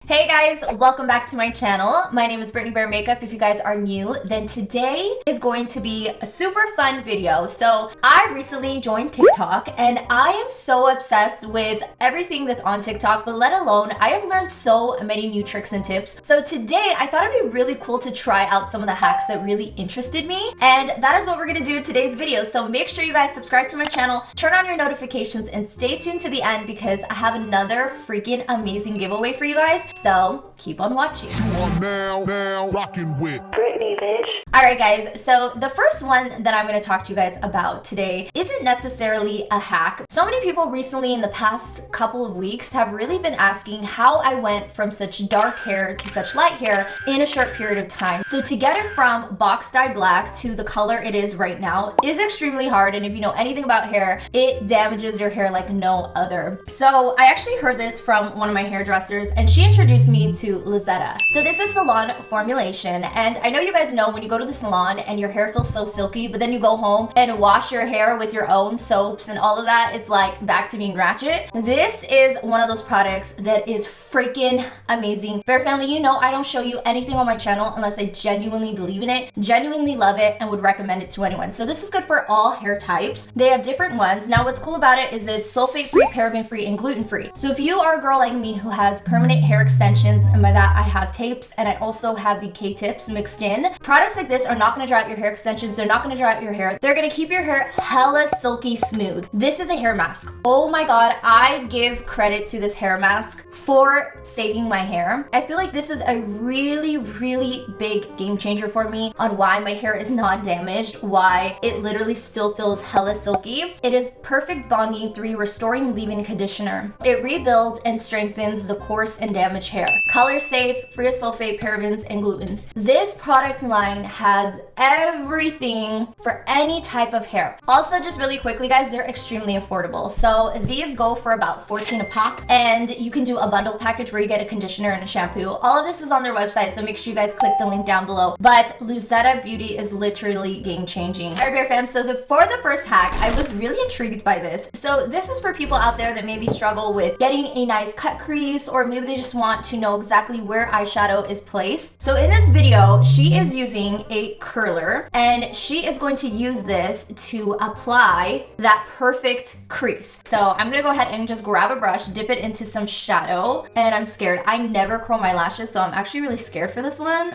Hey guys, welcome back to my channel. My name is BrittanyBearMakeup. If you guys are new, then today is going to be a super fun video. So I recently joined TikTok and I am so obsessed with everything that's on TikTok, but let alone I have learned so many new tricks and tips. So today I thought it'd be really cool to try out some of the hacks that really interested me. And that is what we're gonna do in today's video. So make sure you guys subscribe to my channel, turn on your notifications, and stay tuned to the end because I have another freaking amazing giveaway for you guys. So keep on watching. You are now rocking with Brittany, bitch. Alright guys, so the first one that I'm going to talk to you guys about today isn't necessarily a hack. So many people recently in the past couple of weeks have really been asking how I went from such dark hair to such light hair in a short period of time. So to get it from box dye black to the color it is right now is extremely hard, and if you know anything about hair, it damages your hair like no other. So I actually heard this from one of my hairdressers and she introduced me to LUSETA. So this is salon formulation, and I know you guys know when you go to the salon and your hair feels so silky, but then you go home and wash your hair with your own soaps and all of that, it's like back to being ratchet. This is one of those products that is freaking amazing. Bear family, you know I don't show you anything on my channel unless I genuinely believe in it, genuinely love it, and would recommend it to anyone. So this is good for all hair types. They have different ones. Now what's cool about it is it's sulfate free, paraben free, and gluten free. So if you are a girl like me who has permanent hair extensions, and by that I have tapes and I also have the K-tips mixed in, products like this are not going to dry out your hair extensions. They're not going to dry out your hair. They're going to keep your hair hella silky smooth. This is a hair mask. Oh my god, I give credit to this hair mask for saving my hair. I feel like this is a really big game changer for me on why my hair is not damaged, why it literally still feels hella silky. It is perfect bonding 3 restoring leave-in conditioner. It rebuilds and strengthens the coarse and damaged hair. Color safe, free of sulfate, parabens, and glutens. This product line has everything for any type of hair. Also, just really quickly guys, they're extremely affordable. So these go for about $14 a pop, and you can do a bundle package where you get a conditioner and a shampoo. All of this is on their website, so make sure you guys click the link down below. But LUSETA Beauty is literally game changing. Alright Bear fam, so for the first hack, I was really intrigued by this. So this is for people out there that maybe struggle with getting a nice cut crease, or maybe they just want to know exactly where eyeshadow is placed. So in this video, she is using a curler and she is going to use this to apply that perfect crease. So I'm gonna go ahead and just grab a brush, dip it into some shadow, and I'm scared. I never curl my lashes, so I'm actually really scared for this one.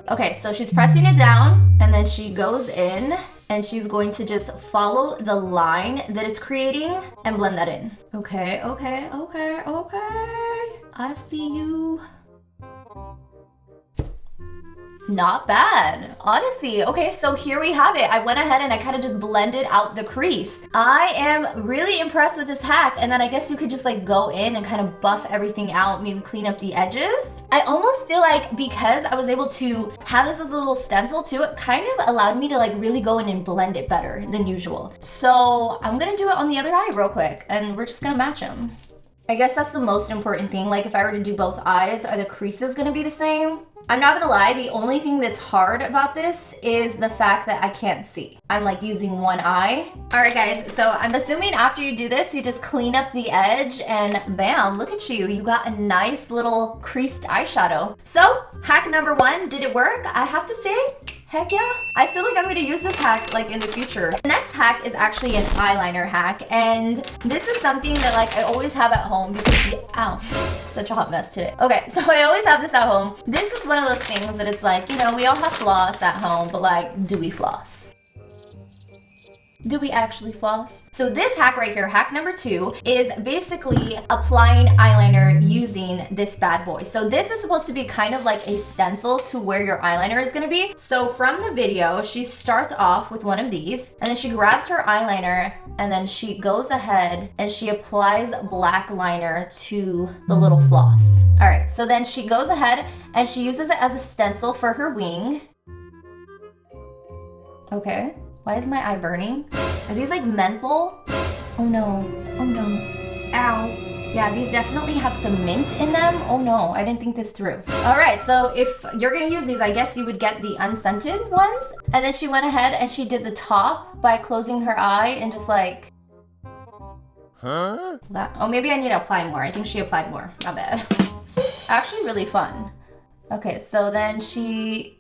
Okay, so she's pressing it down and then she goes in and she's going to just follow the line that it's creating and blend that in. Okay. I see you. Not bad, honestly. Okay, so here we have it. I went ahead and I kind of just blended out the crease. I am really impressed with this hack, and then I guess you could just like go in and kind of buff everything out, maybe clean up the edges. I almost feel like because I was able to have this as a little stencil too, it kind of allowed me to like really go in and blend it better than usual. So I'm gonna do it on the other eye real quick, and we're just gonna match them. I guess that's the most important thing. Like if I were to do both eyes, are the creases gonna be the same? I'm not gonna lie, the only thing that's hard about this is the fact that I can't see. I'm like using one eye. All right guys, so I'm assuming after you do this, you just clean up the edge and bam, look at you. You got a nice little creased eyeshadow. So hack number 1, did it work? I have to say, heck yeah. I feel like I'm gonna use this hack like in the future. The next hack is actually an eyeliner hack, and this is something that like I always have at home because ow, such a hot mess today. Okay, so I always have this at home. This is one of those things that it's like, you know, we all have floss at home, but like, do we floss? Do we actually floss? So this hack right here, hack number 2, is basically applying eyeliner using this bad boy. So this is supposed to be kind of like a stencil to where your eyeliner is gonna be. So from the video, she starts off with one of these, and then she grabs her eyeliner, and then she goes ahead and she applies black liner to the little floss. All right, so then she goes ahead and she uses it as a stencil for her wing. Okay. Why is my eye burning? Are these like menthol? Oh no, ow. Yeah, these definitely have some mint in them. Oh no, I didn't think this through. All right, so if you're gonna use these, I guess you would get the unscented ones. And then she went ahead and she did the top by closing her eye and just like, Huh? that. Oh, maybe I need to apply more. I think she applied more. Not bad. This is actually really fun. Okay, so then she...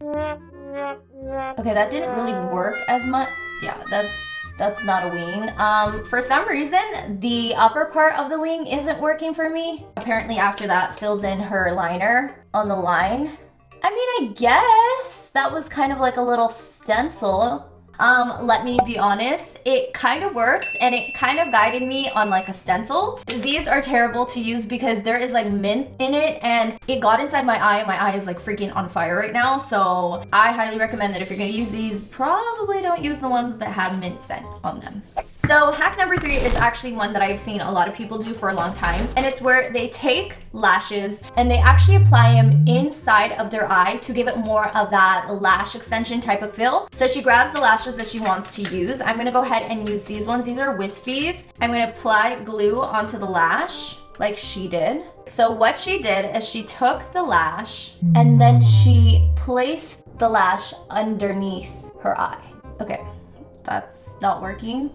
Okay, that didn't really work as much. Yeah, that's not a wing. For some reason, the upper part of the wing isn't working for me. Apparently after that fills in her liner on the line. I mean, I guess that was kind of like a little stencil. Let me be honest, it kind of works and it kind of guided me on like a stencil. These are terrible to use because there is like mint in it and it got inside my eye and my eye is like freaking on fire right now. So I highly recommend that if you're gonna use these, probably don't use the ones that have mint scent on them. So hack number 3 is actually one that I've seen a lot of people do for a long time, and it's where they take lashes and they actually apply them inside of their eye to give it more of that lash extension type of feel. So she grabs the lashes that she wants to use. I'm gonna go ahead and use these ones. These are wispies. I'm gonna apply glue onto the lash like she did. So what she did is she took the lash and then she placed the lash underneath her eye. Okay, that's not working.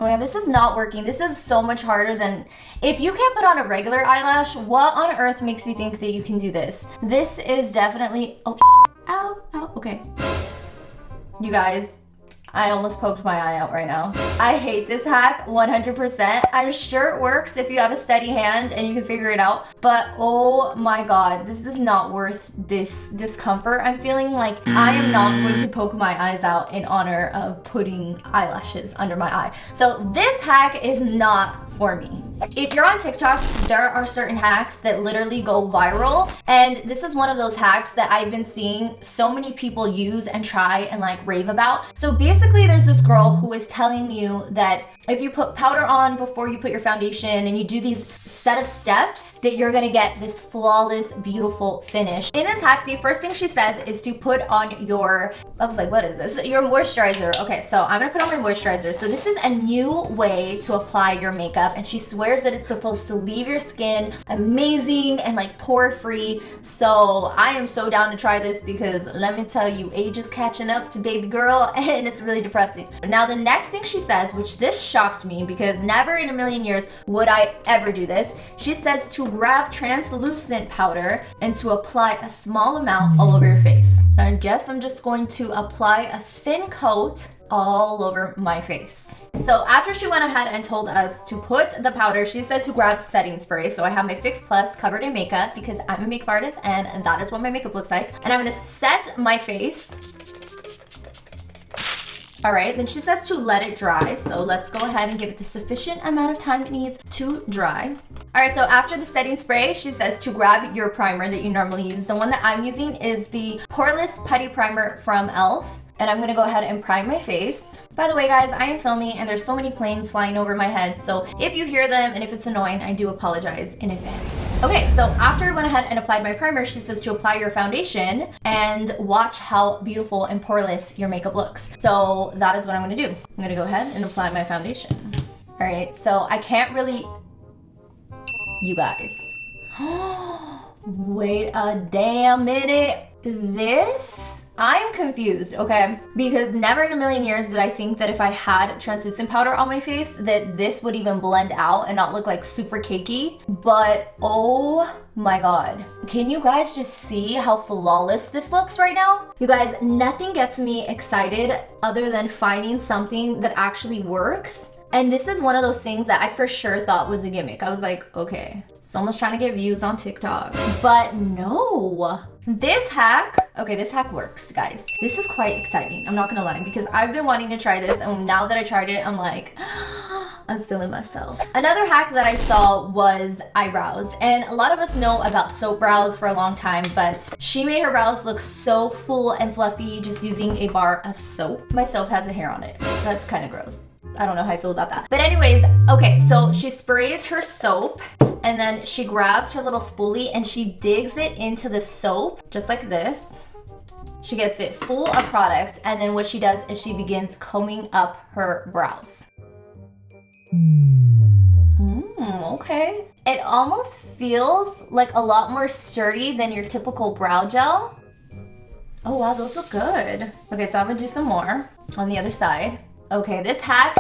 Oh yeah, this is not working. This is so much harder than... If you can't put on a regular eyelash, what on earth makes you think that you can do this? This is definitely... Oh, ow, ow, okay. You guys, I almost poked my eye out right now. I hate this hack 100%. I'm sure it works if you have a steady hand and you can figure it out, but oh my god, this is not worth this discomfort I'm feeling. Like, I am not going to poke my eyes out in honor of putting eyelashes under my eye. So this hack is not for me. If you're on TikTok, there are certain hacks that literally go viral, and this is one of those hacks that I've been seeing so many people use and try and like rave about. So basically there's this girl who is telling you that if you put powder on before you put your foundation and you do these set of steps, that you're gonna get this flawless, beautiful finish. In this hack, the first thing she says is to put on your, I was like, what is this? Your moisturizer. Okay, so I'm gonna put on my moisturizer. So this is a new way to apply your makeup, and she swears that it's supposed to leave your skin amazing and like pore free. So I am so down to try this because let me tell you, age is catching up to baby girl and it's really depressing. Now the next thing she says, which this shocked me because never in a million years would I ever do this, she says to grab translucent powder and to apply a small amount all over your face. I guess I'm just going to apply a thin coat all over my face. So after she went ahead and told us to put the powder, she said to grab setting spray. So I have my Fix Plus covered in makeup because I'm a makeup artist and that is what my makeup looks like. And I'm gonna set my face. All right, then she says to let it dry. So let's go ahead and give it the sufficient amount of time it needs to dry. All right, so after the setting spray, she says to grab your primer that you normally use. The one that I'm using is the Poreless Putty Primer from e.l.f. And I'm gonna go ahead and prime my face. By the way, guys, I am filming and there's so many planes flying over my head. So if you hear them and if it's annoying, I do apologize in advance. Okay, so after I went ahead and applied my primer, she says to apply your foundation and watch how beautiful and poreless your makeup looks. So that is what I'm gonna do. I'm gonna go ahead and apply my foundation. All right, so I can't really, you guys. Wait a damn minute. I'm confused, okay? Because never in a million years did I think that if I had translucent powder on my face that this would even blend out and not look like super cakey. But oh my god. Can you guys just see how flawless this looks right now? You guys, nothing gets me excited other than finding something that actually works. And this is one of those things that I for sure thought was a gimmick. I was like, okay, someone's trying to get views on TikTok. But no. This hack works, guys. This is quite exciting, I'm not gonna lie, because I've been wanting to try this, and now that I tried it, I'm like, I'm feeling myself. Another hack that I saw was eyebrows, and a lot of us know about soap brows for a long time, but she made her brows look so full and fluffy just using a bar of soap. My soap has a hair on it. That's kind of gross. I don't know how I feel about that. But anyways, okay, so she sprays her soap and then she grabs her little spoolie and she digs it into the soap just like this. She gets it full of product, and then what she does is she begins combing up her brows. Okay. It almost feels like a lot more sturdy than your typical brow gel. Oh wow, those look good. Okay, so I'm gonna do some more on the other side. Okay, this hack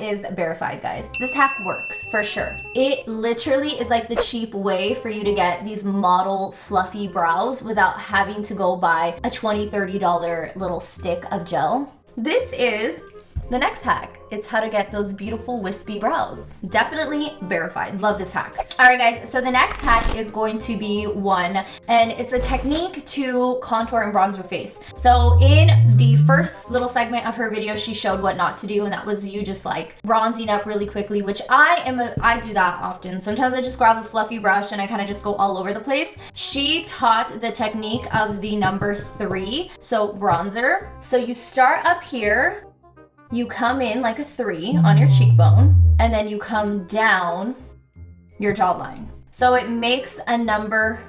is verified, guys. This hack works for sure. It literally is like the cheap way for you to get these model fluffy brows without having to go buy a $20, $30 little stick of gel. This is the next hack. It's how to get those beautiful wispy brows. Definitely verified. Love this hack. All right, guys. So the next hack is going to be one, and it's a technique to contour and bronze your face. So in the first little segment of her video, she showed what not to do, and that was you just like bronzing up really quickly, which I do that often. Sometimes I just grab a fluffy brush and I kind of just go all over the place. She taught the technique of the number 3, so bronzer. So you start up here, you come in like a 3 on your cheekbone, and then you come down your jawline. So it makes a number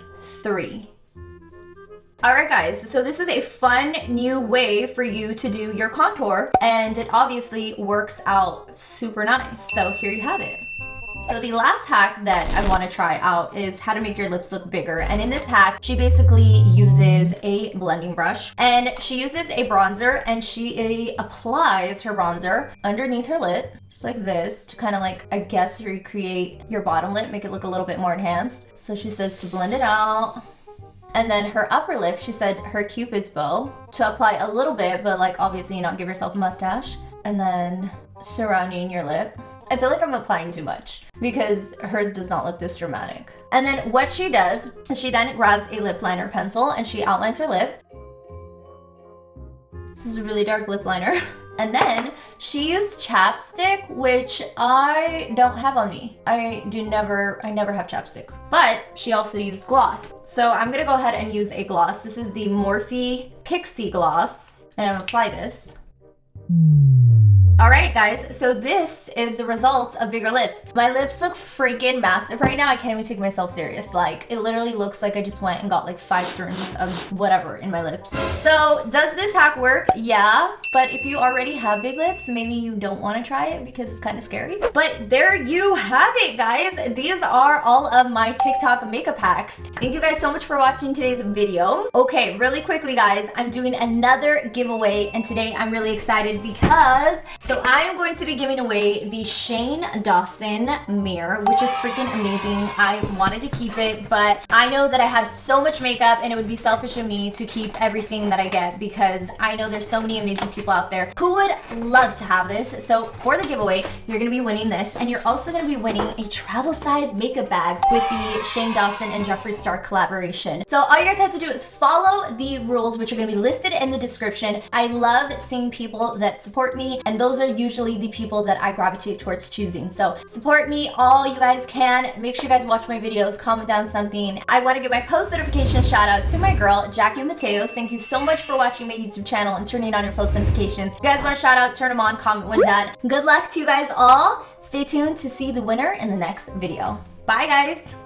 3. All right, guys, so this is a fun new way for you to do your contour, and it obviously works out super nice. So here you have it. So the last hack that I want to try out is how to make your lips look bigger. And in this hack, she basically uses a blending brush, and she uses a bronzer, and she applies her bronzer underneath her lip, just like this, to kind of like, I guess, recreate your bottom lip, make it look a little bit more enhanced. So she says to blend it out. And then her upper lip, she said her Cupid's bow, to apply a little bit, but like obviously not give yourself a mustache. And then surrounding your lip. I feel like I'm applying too much because hers does not look this dramatic. And then what she does is she then grabs a lip liner pencil and she outlines her lip. This is a really dark lip liner. And then she used chapstick, which I don't have on me. I never have chapstick. But she also used gloss. So I'm gonna go ahead and use a gloss. This is the Morphe Pixie Gloss. And I'm gonna apply this. Alright guys, so this is the result of bigger lips. My lips look freaking massive right now. I can't even take myself serious. Like, it literally looks like I just went and got like 5 syringes of whatever in my lips. So does this hack work? Yeah, but if you already have big lips, maybe you don't want to try it because it's kind of scary. But there you have it, guys. These are all of my TikTok makeup hacks. Thank you guys so much for watching today's video. Okay, really quickly guys, I'm doing another giveaway, and today I'm really excited because so I am going to be giving away the Shane Dawson mirror, which is freaking amazing. I wanted to keep it, but I know that I have so much makeup and it would be selfish of me to keep everything that I get because I know there's so many amazing people out there who would love to have this. So for the giveaway, you're gonna be winning this, and you're also gonna be winning a travel size makeup bag with the Shane Dawson and Jeffree Star collaboration. So all you guys have to do is follow the rules, which are gonna be listed in the description. I love seeing people that support me, and those are usually the people that I gravitate towards choosing. So support me all you guys can. Make sure you guys watch my videos, comment down something. I want to give my post notification shout out to my girl, Jackie Mateos. Thank you so much for watching my YouTube channel and turning on your post notifications. If you guys want a shout out, turn them on, comment when done. Good luck to you guys all. Stay tuned to see the winner in the next video. Bye guys.